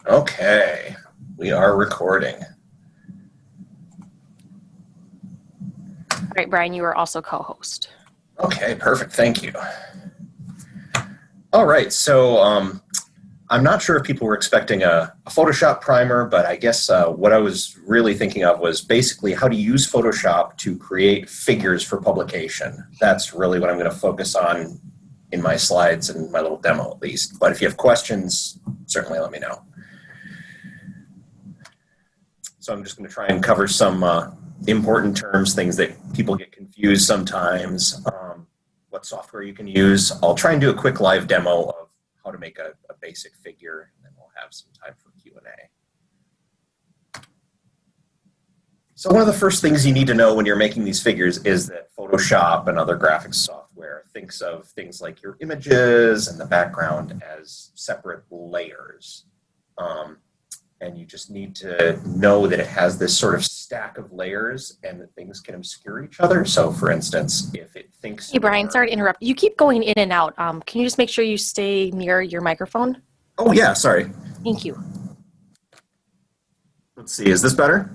Okay, we are recording. All right, Brian, you are also co-host. Okay, perfect. Thank you. All right, so I'm not sure if people were expecting a Photoshop primer, but I guess what I was really thinking of was basically how to use Photoshop to create figures for publication. That's really what I'm going to focus on in my slides and my little demo at least. But if you have questions, certainly let me know. So I'm just going to try and cover some important terms, things that people get confused sometimes, what software you can use. I'll try and do a quick live demo of how to make a basic figure, and then we'll have some time for Q&A. So one of the first things you need to know when you're making these figures is that Photoshop and other graphics software thinks of things like your images and the background as separate layers. And you just need to know that it has this sort of stack of layers and that things can obscure each other. So for instance, if it thinks... Hey, Brian, sorry to interrupt. You keep going in and out. Can you just make sure you stay near your microphone? Oh, yeah, sorry. Thank you. Let's see, is this better?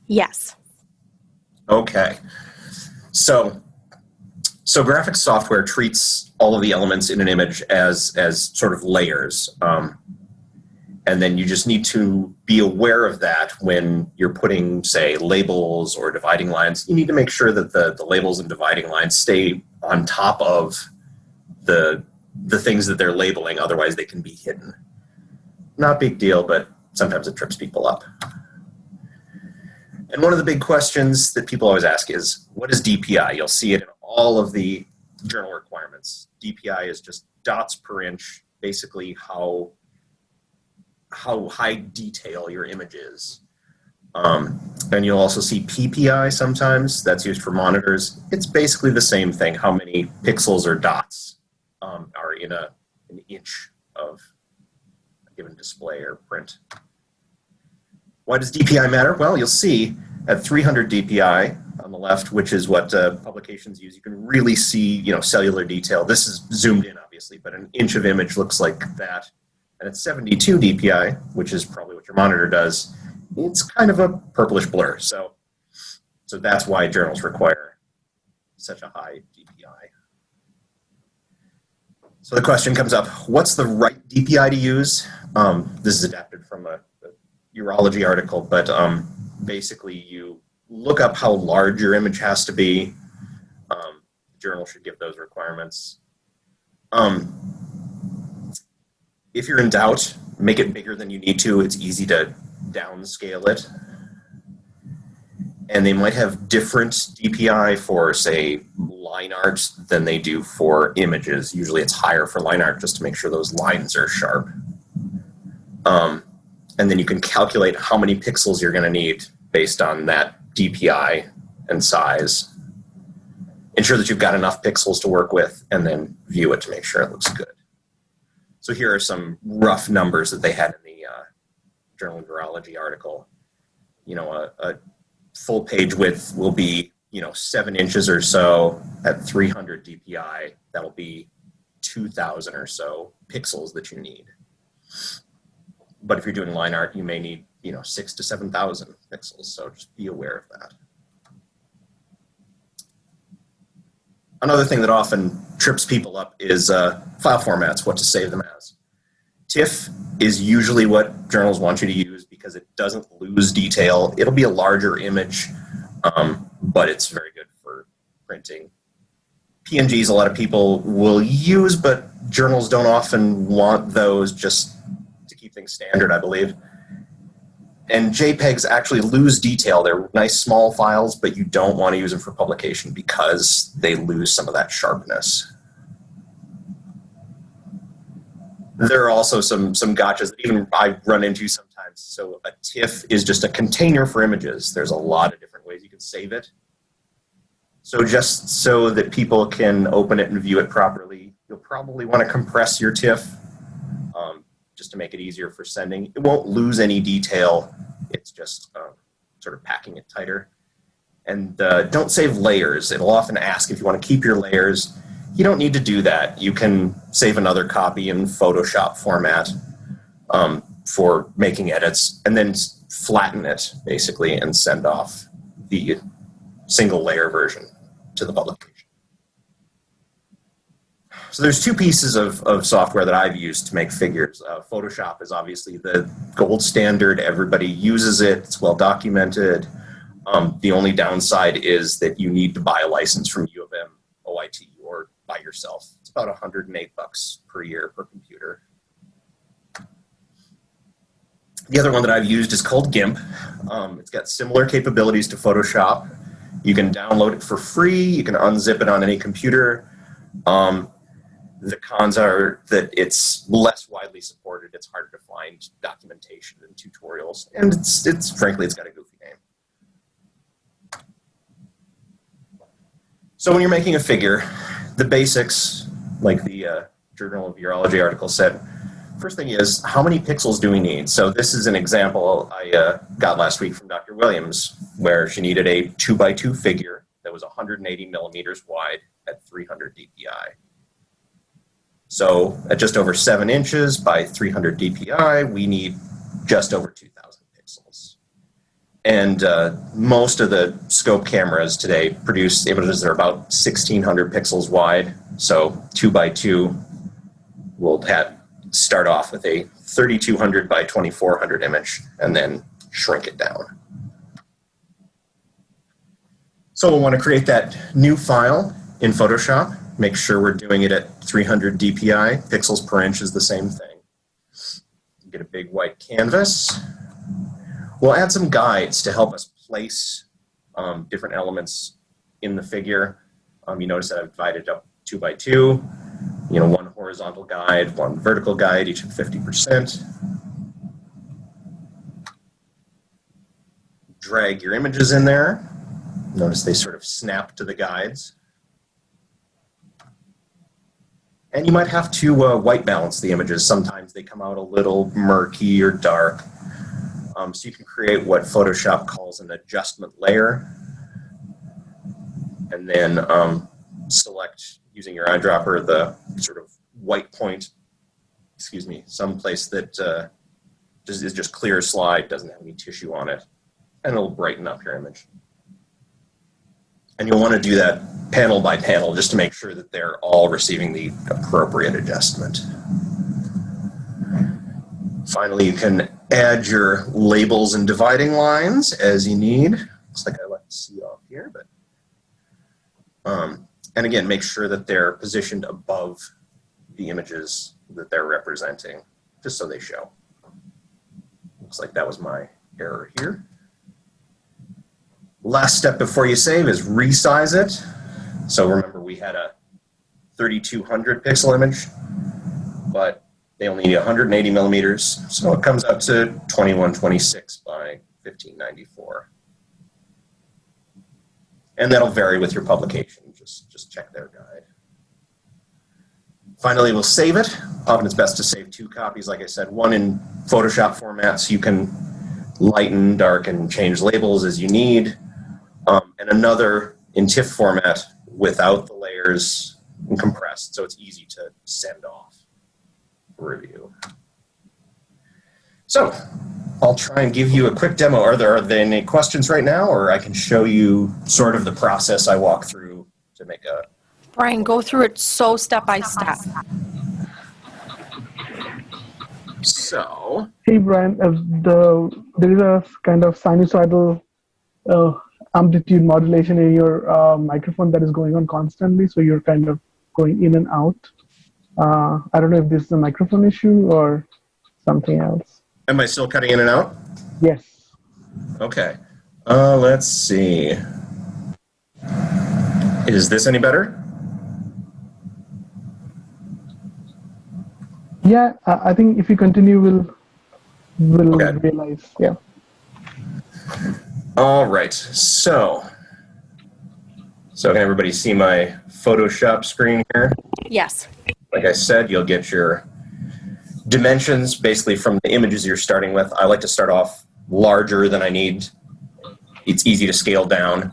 Yes. Okay. So graphics software treats all of the elements in an image as sort of layers. And then you just need to be aware of that when you're putting, say, labels or dividing lines. You need to make sure that the labels and dividing lines stay on top of the things that they're labeling, otherwise they can be hidden. Not a big deal, but sometimes it trips people up. And one of the big questions that people always ask is, what is DPI? You'll see it in all of the journal requirements. DPI is just dots per inch, basically how high detail your image is. And you'll also see PPI sometimes. That's used for monitors. It's basically the same thing, how many pixels or dots are in an inch of a given display or print. Why does DPI matter? Well, you'll see at 300 DPI on the left, which is what publications use, you can really see, cellular detail. This is zoomed in, obviously, but an inch of image looks like that. And at 72 DPI, which is probably what your monitor does, it's kind of a purplish blur. So that's why journals require such a high DPI. So the question comes up, what's the right DPI to use? This is adapted from a urology article, but basically you look up how large your image has to be. The journal should give those requirements. If you're in doubt, make it bigger than you need to. It's easy to downscale it. And they might have different DPI for, say, line art than they do for images. Usually it's higher for line art just to make sure those lines are sharp. And then you can calculate how many pixels you're going to need based on that DPI and size. Ensure that you've got enough pixels to work with, and then view it to make sure it looks good. So here are some rough numbers that they had in the Journal of Urology article. A full page width will be, 7 inches or so at 300 DPI. That'll be 2,000 or so pixels that you need. But if you're doing line art, you may need, 6,000 to 7,000 pixels. So just be aware of that. Another thing that often trips people up is file formats, what to save them as. TIFF is usually what journals want you to use because it doesn't lose detail. It'll be a larger image, but it's very good for printing. PNGs a lot of people will use, but journals don't often want those, just to keep things standard, I believe. And JPEGs actually lose detail. They're nice small files, but you don't want to use them for publication because they lose some of that sharpness. There are also some gotchas that even I run into sometimes. So a TIFF is just a container for images. There's a lot of different ways you can save it. So just so that people can open it and view it properly, you'll probably want to compress your TIFF just to make it easier for sending. It won't lose any detail. It's just sort of packing it tighter. And don't save layers. It'll often ask if you want to keep your layers. You don't need to do that. You can save another copy in Photoshop format. for making edits, and then flatten it basically and send off the single layer version to the publication. So there's two pieces of software that I've used to make figures. Photoshop is obviously the gold standard. Everybody uses it. It's well documented. The only downside is that you need to buy a license from U of M, OIT, or by yourself. It's about $108 per year per computer. The other one that I've used is called GIMP. It's got similar capabilities to Photoshop. You can download it for free. You can unzip it on any computer. The cons are that it's less widely supported. It's harder to find documentation and tutorials, and it's frankly, it's got a goofy name. So when you're making a figure, the basics, like the Journal of Urology article said, first thing is, how many pixels do we need? So this is an example I got last week from Dr. Williams, where she needed a 2x2 figure that was 180 millimeters wide at 300 dpi. So at just over 7 inches by 300 dpi, we need just over 2,000 pixels. And most of the scope cameras today produce images that are about 1,600 pixels wide. So 2x2 will start off with a 3,200 by 2,400 image and then shrink it down. So we'll want to create that new file in Photoshop. Make sure we're doing it at 300 dpi. Pixels per inch is the same thing. Get a big white canvas. We'll add some guides to help us place different elements in the figure. You notice that I've divided up 2x2. One horizontal guide, one vertical guide, each at 50%. Drag your images in there. Notice they sort of snap to the guides. And you might have to white balance the images. Sometimes they come out a little murky or dark. So you can create what Photoshop calls an adjustment layer. And then select, using your eyedropper, the sort of white point, someplace that is just clear slide, doesn't have any tissue on it. And it'll brighten up your image. And you'll want to do that panel by panel just to make sure that they're all receiving the appropriate adjustment. Finally, you can add your labels and dividing lines as you need. Looks like I left C off here, but and again, make sure that they're positioned above the images that they're representing, just so they show. Looks like that was my error here. Last step before you save is resize it. So remember, we had a 3,200 pixel image, but they only need 180 millimeters, so it comes out to 2126 by 1594. And that'll vary with your publication. Just check their guide. Finally, we'll save it. Often it's best to save 2 copies, like I said, one in Photoshop format so you can lighten, darken, change labels as you need, and another in TIFF format without the layers and compressed, so it's easy to send off for review. So I'll try and give you a quick demo. Are there any questions right now, or I can show you sort of the process I walk through to make a... Brian, go through it so step by step. So... Hey, Brian, there is a kind of sinusoidal amplitude modulation in your microphone that is going on constantly, so you're kind of going in and out. I don't know if this is a microphone issue or something else. Am I still cutting in and out? Yes. Okay. Let's see. Is this any better? Yeah, I think if you continue, we'll Okay. realize. Yeah. All right. So can everybody see my Photoshop screen here? Yes. Like I said, you'll get your dimensions basically from the images you're starting with. I like to start off larger than I need. It's easy to scale down.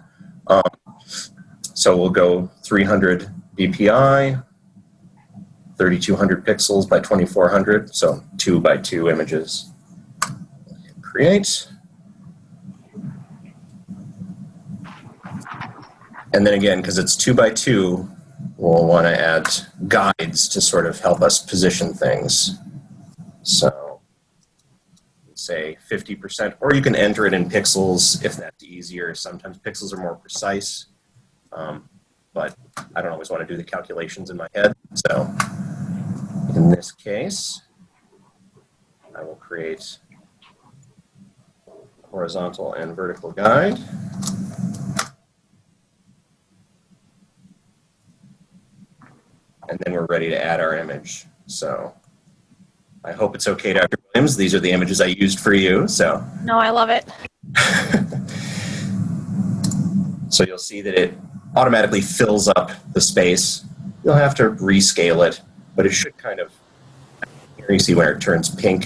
So we'll go 300 dpi. 3,200 pixels by 2,400, so 2 by 2 images. Create. And then again, because it's 2 by 2, we'll want to add guides to sort of help us position things. So say 50%, or you can enter it in pixels if that's easier. Sometimes pixels are more precise, but I don't always want to do the calculations in my head. So in this case, I will create horizontal and vertical guide. And then we're ready to add our image. So I hope it's okay, Dr. Williams. These are the images I used for you. So No, I love it. So you'll see that it automatically fills up the space. You'll have to rescale it, but it should kind of, here you see where it turns pink,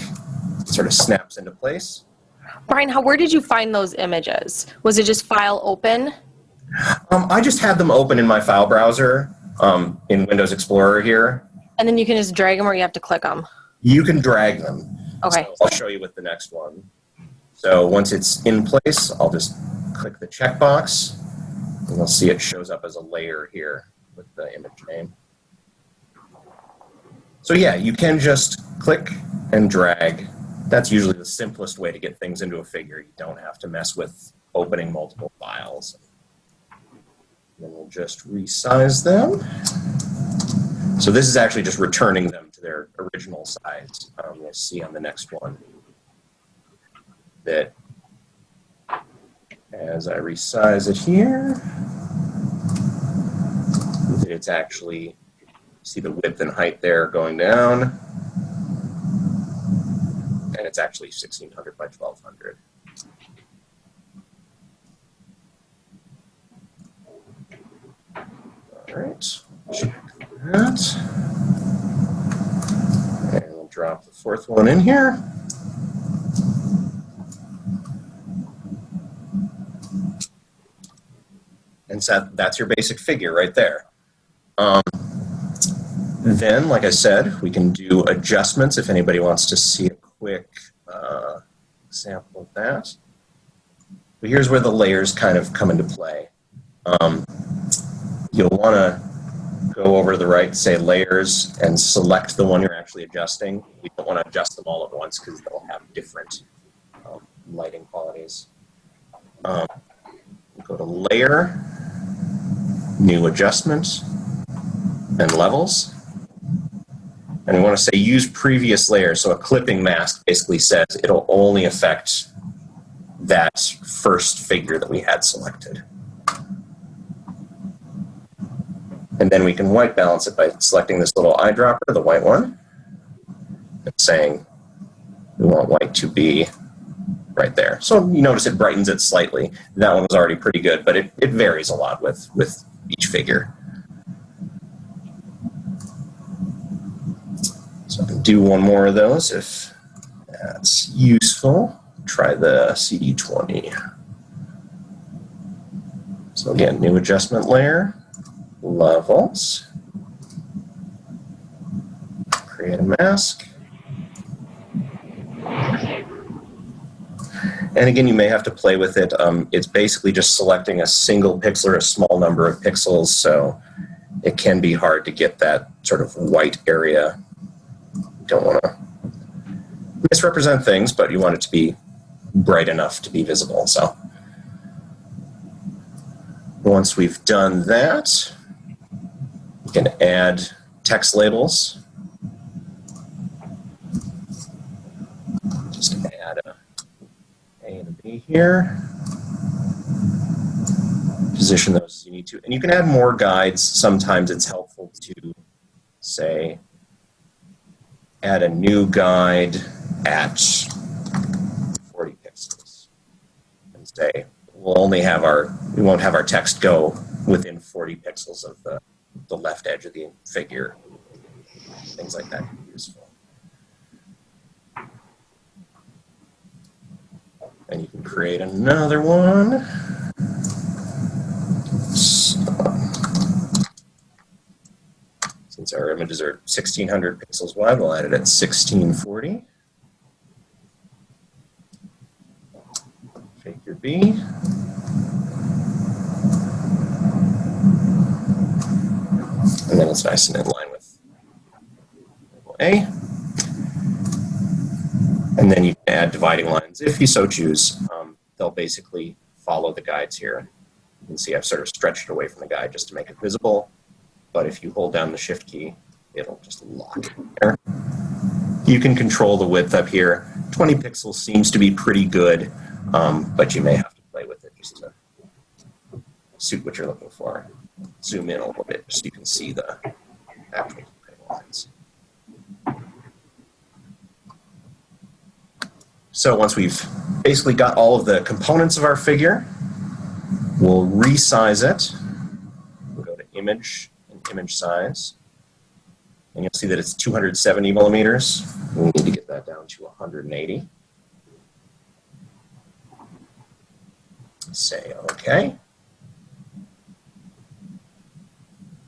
it sort of snaps into place. Brian, where did you find those images? Was it just file open? I just had them open in my file browser in Windows Explorer here. And then you can just drag them or you have to click them? You can drag them. Okay. So I'll show you with the next one. So once it's in place, I'll just click the checkbox, and you'll see it shows up as a layer here with the image name. So yeah, you can just click and drag. That's usually the simplest way to get things into a figure. You don't have to mess with opening multiple files. Then we'll just resize them. So this is actually just returning them to their original size. You'll see on the next one that as I resize it here, that it's actually, see the width and height there going down, and it's actually 1600 by 1200. All right, check that. And we'll drop the fourth one in here. And so that's your basic figure right there. Then, like I said, we can do adjustments if anybody wants to see a quick example of that. But here's where the layers kind of come into play. You'll want to go over to the right, say layers, and select the one you're actually adjusting. You don't want to adjust them all at once because they'll have different lighting qualities. Go to layer, new adjustment, and levels. And we want to say use previous layer. So a clipping mask basically says it'll only affect that first figure that we had selected. And then we can white balance it by selecting this little eyedropper, the white one, and saying we want white to be right there. So you notice it brightens it slightly. That one was already pretty good, but it varies a lot with each figure. So I can do one more of those if that's useful. Try the CD20. So again, new adjustment layer, levels, create a mask. And again, you may have to play with it. It's basically just selecting a single pixel or a small number of pixels, so it can be hard to get that sort of white area. You don't want to misrepresent things, but you want it to be bright enough to be visible. So once we've done that, we can add text labels. Just add a and a B here. Position those as you need to. And you can add more guides. Sometimes it's helpful to, say, add a new guide at 40 pixels. And say, we won't have our text go within 40 pixels of the left edge of the figure. Things like that can be useful. And you can create another one. So, since our images are 1600 pixels wide, we'll add it at 1640. Figure B. And then it's nice and in line with A. And then you can add dividing lines if you so choose. They'll basically follow the guides here. You can see I've sort of stretched it away from the guide just to make it visible. But if you hold down the Shift key, it'll just lock it there. You can control the width up here. 20 pixels seems to be pretty good, but you may have to play with it just to suit what you're looking for. Zoom in a little bit so you can see the actual lines. So once we've basically got all of the components of our figure, we'll resize it. We'll go to Image and Image Size. And you'll see that it's 270 millimeters. We need to get that down to 180. Say OK.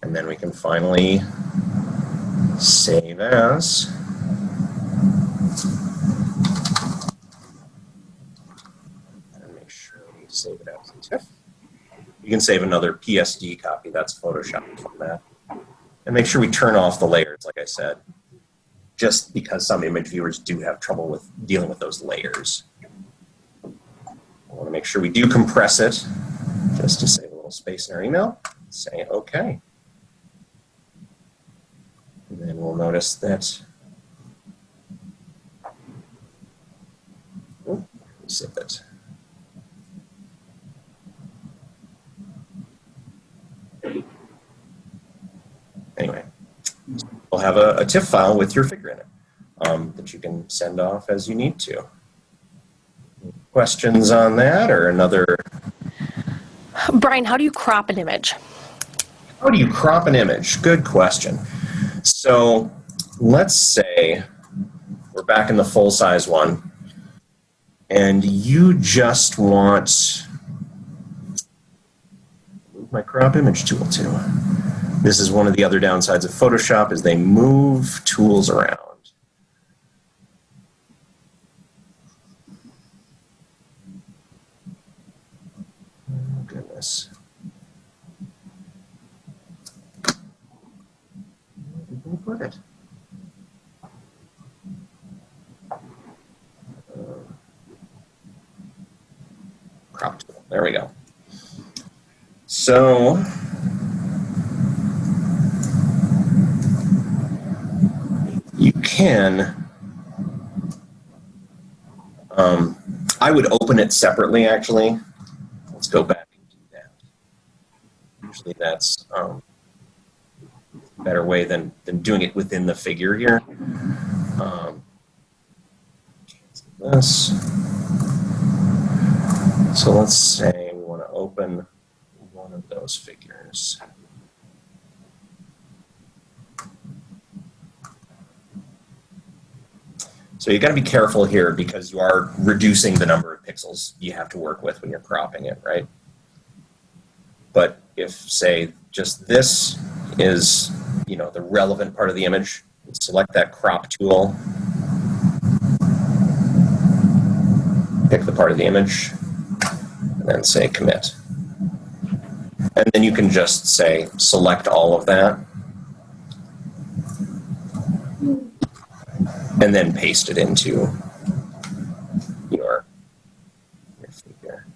And then we can finally save as. And make sure we save it as a TIFF. You can save another PSD copy. That's Photoshop format. And make sure we turn off the layers, like I said, just because some image viewers do have trouble with dealing with those layers. I want to make sure we do compress it, just to save a little space in our email. Say OK. And then we'll notice that. Oh, save it. Anyway, we'll have a TIFF file with your figure in it that you can send off as you need to. Questions on that or another? Brian, how do you crop an image? How do you crop an image? Good question. So let's say we're back in the full-size one, and you just want move my crop image tool too. This is one of the other downsides of Photoshop is they move tools around. Oh, goodness. Where did we put it? Crop tool. There we go. So you can, I would open it separately actually. Let's go back and do that. Usually that's a better way than doing it within the figure here. Cancel this. So let's say we want to open one of those figures. So you got to be careful here because you are reducing the number of pixels you have to work with when you're cropping it, right? But if, say, just this is, you know, the relevant part of the image, select that crop tool, pick the part of the image, and then say commit. And then you can just say select all of that. And then paste it into your figure.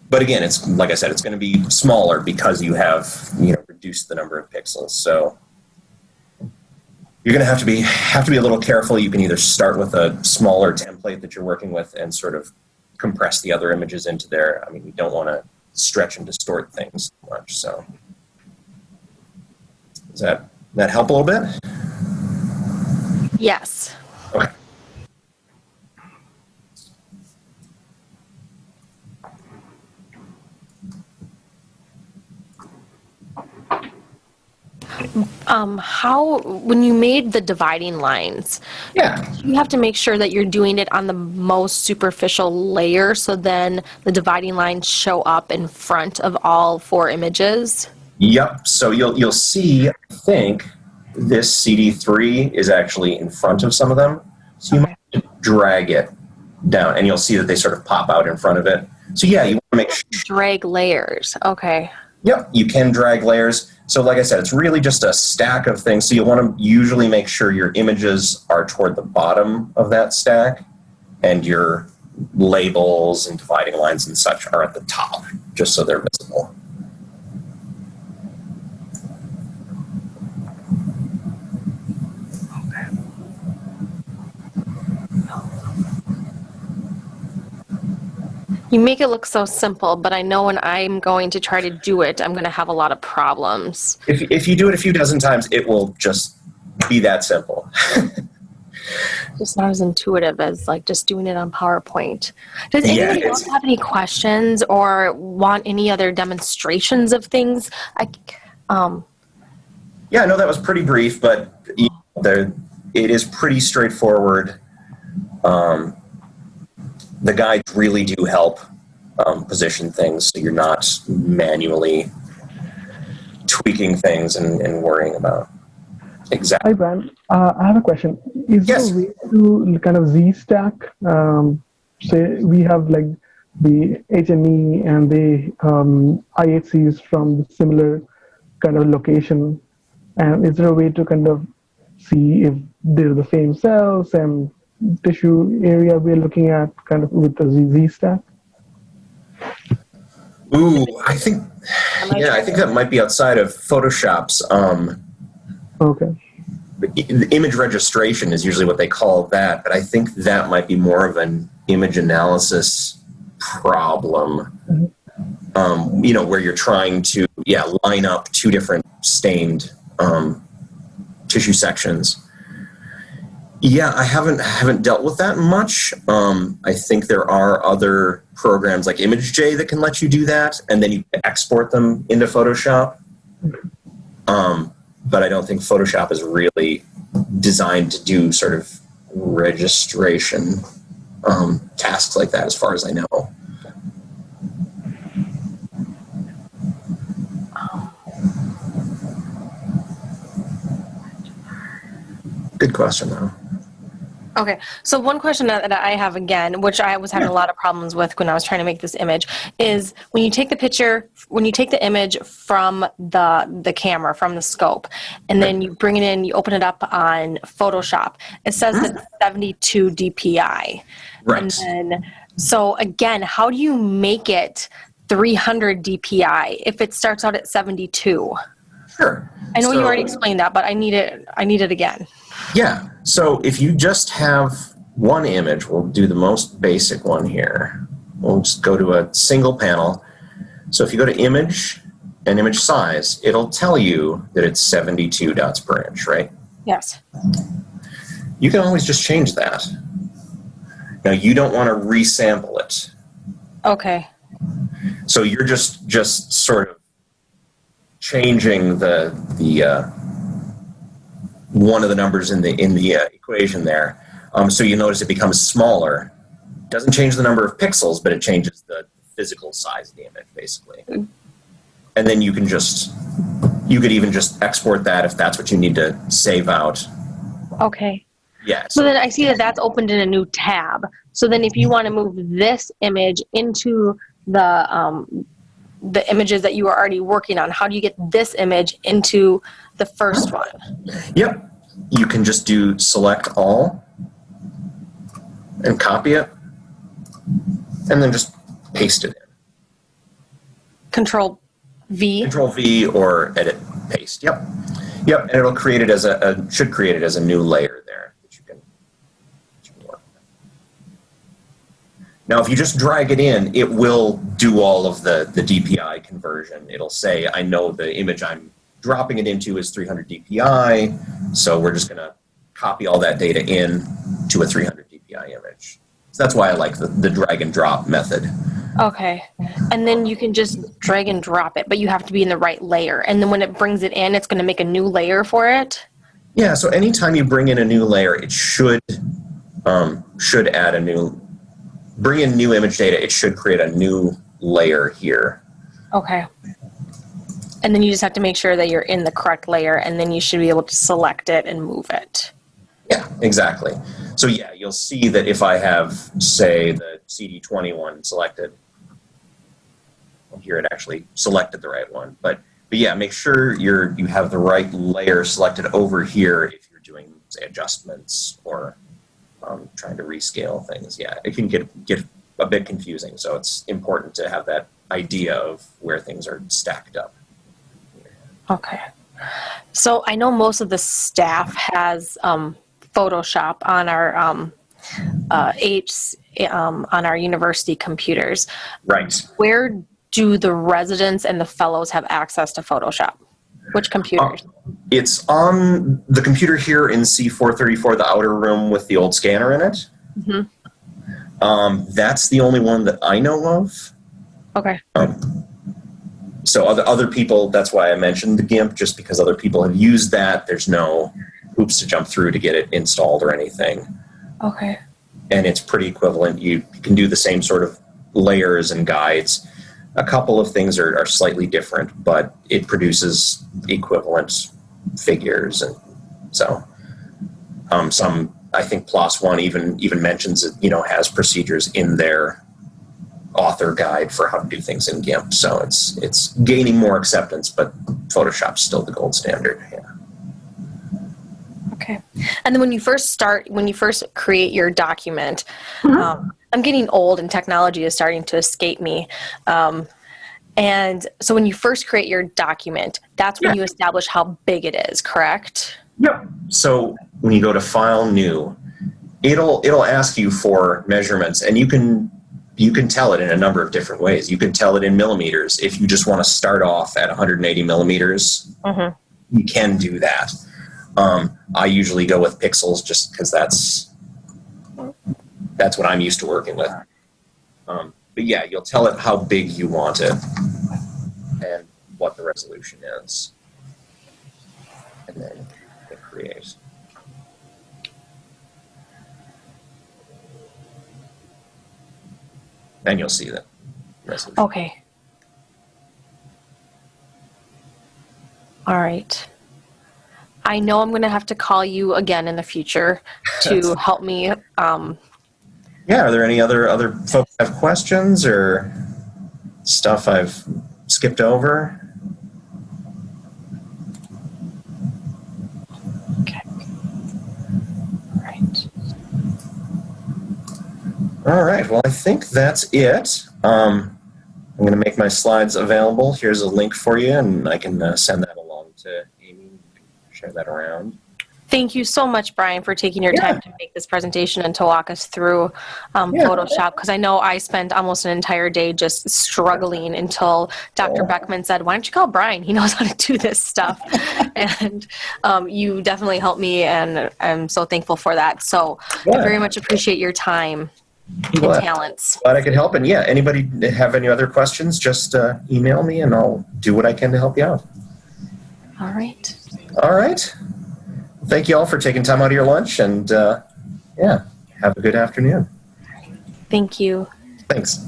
But again, it's like I said, it's going to be smaller because you have, you know, reduced the number of pixels. So you're going to have to be a little careful. You can either start with a smaller template that you're working with and sort of compress the other images into there. I mean, you don't want to stretch and distort things too much. So does that help a little bit? Yes. Okay. When you made the dividing lines, Yeah. you have to make sure that you're doing it on the most superficial layer so then the dividing lines show up in front of all four images. Yep. So you'll see, I think this CD3 is actually in front of some of them. So you Okay. might drag it down and you'll see that they sort of pop out in front of it. So yeah, you want to make sure. Drag layers. Okay. Yep, you can drag layers. So like I said, it's really just a stack of things. So you want to usually make sure your images are toward the bottom of that stack and your labels and dividing lines and such are at the top, just so they're visible. You make it look so simple, but I know when I'm going to try to do it, I'm going to have a lot of problems. If you do it a few dozen times, it will just be that simple. Just not as intuitive as like just doing it on PowerPoint. Does Yeah, anybody else have any questions or want any other demonstrations of things? Yeah, I know that was pretty brief, but it is pretty straightforward. The guides really do help position things so you're not manually tweaking things and worrying about. Exactly. Hi, Brian. I have a question. Is Yes. there a way to kind of Z-stack? Say we have like the HME and the IHCs from similar kind of location. And is there a way to kind of see if they're the same cell, same tissue area we're looking at kind of with the Z-stack? Ooh, I think that might be outside of Photoshop's. Okay. The image registration is usually what they call that, but I think that might be more of an image analysis problem. Where you're trying to line up two different stained tissue sections. Yeah, I haven't dealt with that much. I think there are other programs like ImageJ that can let you do that, and then you export them into Photoshop. But I don't think Photoshop is really designed to do sort of registration tasks like that, as far as I know. Good question, though. Okay, so one question that I have again, which I was having a lot of problems with when I was trying to make this image, is when you take the image from the camera, from the scope, and then you bring it in, you open it up on Photoshop, it says that it's 72 DPI. Right. And then, so again, how do you make it 300 DPI if it starts out at 72? Sure. I know you already explained that, but I need it again. Yeah. So if you just have one image, we'll do the most basic one here. We'll just go to a single panel. So if you go to image and image size, it'll tell you that it's 72 dots per inch, right? Yes. You can always just change that. Now you don't want to resample it. Okay. So you're just sort of changing the one of the numbers in the equation there. So you notice it becomes smaller. Doesn't change the number of pixels, but it changes the physical size of the image, basically. And then you could even just export that if that's what you need to save out. Okay. Yeah. So then I see that that's opened in a new tab. So then if you want to move this image into the images that you are already working on, how do you get this image into the first one? Yep. You can just do select all and copy it and then just paste it in. Control V. Control V or edit paste. Yep. Yep. And it'll create it as should create it as a new layer there that you can work with. Now, if you just drag it in, it will do all of the DPI conversion. It'll say, I know the image I'm dropping it into is 300 DPI, so we're just going to copy all that data in to a 300 DPI image. So that's why I like the drag and drop method. Okay. And then you can just drag and drop it, but you have to be in the right layer. And then when it brings it in, it's going to make a new layer for it? Yeah, so anytime you bring in a new layer, it should add a new, bring in new image data, it should create a new layer here. Okay. And then you just have to make sure that you're in the correct layer, and then you should be able to select it and move it. Yeah, exactly. So yeah, you'll see that if I have, say, the CD21 selected, well, here it actually selected the right one. But yeah, make sure you have the right layer selected over here if you're doing, say, adjustments or trying to rescale things. Yeah, it can get a bit confusing. So it's important to have that idea of where things are stacked up. Okay. So I know most of the staff has Photoshop on our on our university computers. Right. Where do the residents and the fellows have access to Photoshop? Which computers? It's on the computer here in C434, the outer room with the old scanner in it. Mm-hmm. That's the only one that I know of. Okay. So other people, that's why I mentioned the GIMP, just because other people have used that. There's no hoops to jump through to get it installed or anything. Okay. And it's pretty equivalent. You can do the same sort of layers and guides. A couple of things are slightly different, but it produces equivalent figures. And so some, I think PLOS One even mentions it, has procedures in their author guide for how to do things in GIMP. So it's gaining more acceptance, but Photoshop's still the gold standard. Yeah. Okay. And then when you first create your document, I'm getting old and technology is starting to escape me. And so when you first create your document, that's when you establish how big it is, correct? Yep. So when you go to File, New, it'll ask you for measurements, and you can tell it in a number of different ways. You can tell it in millimeters. If you just want to start off at 180 millimeters, you can do that. I usually go with pixels just because that's what I'm used to working with. But yeah, you'll tell it how big you want it and what the resolution is. And then hit create. And you'll see the resolution. Okay. All right. I know I'm going to have to call you again in the future to help me. Yeah, are there any other folks have questions or stuff I've skipped over? Okay. All right. All right, well, I think that's it. I'm going to make my slides available. Here's a link for you, and I can send that along to Amy. You can share that around. Thank you so much, Brian, for taking your time to make this presentation and to walk us through Photoshop, because I know I spent almost an entire day just struggling until Dr. Beckman said, why don't you call Brian? He knows how to do this stuff. And you definitely helped me, and I'm so thankful for that. So I very much appreciate your time and talents. Glad I could help. And yeah, anybody have any other questions, just email me and I'll do what I can to help you out. All right. All right. Thank you all for taking time out of your lunch, and have a good afternoon. Thank you. Thanks.